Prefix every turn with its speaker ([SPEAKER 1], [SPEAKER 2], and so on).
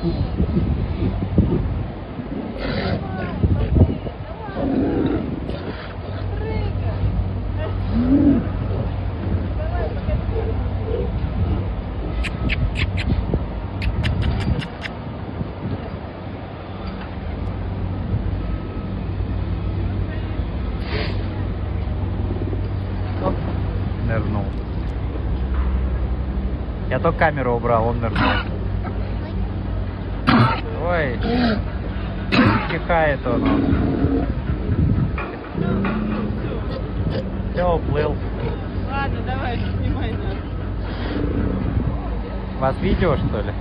[SPEAKER 1] Оп, нырнул. Я только камеру убрал, он нырнул. Ой, чихает он. Все, уплыл.
[SPEAKER 2] Ладно, давай, снимай нас.
[SPEAKER 1] Вас видео, что ли?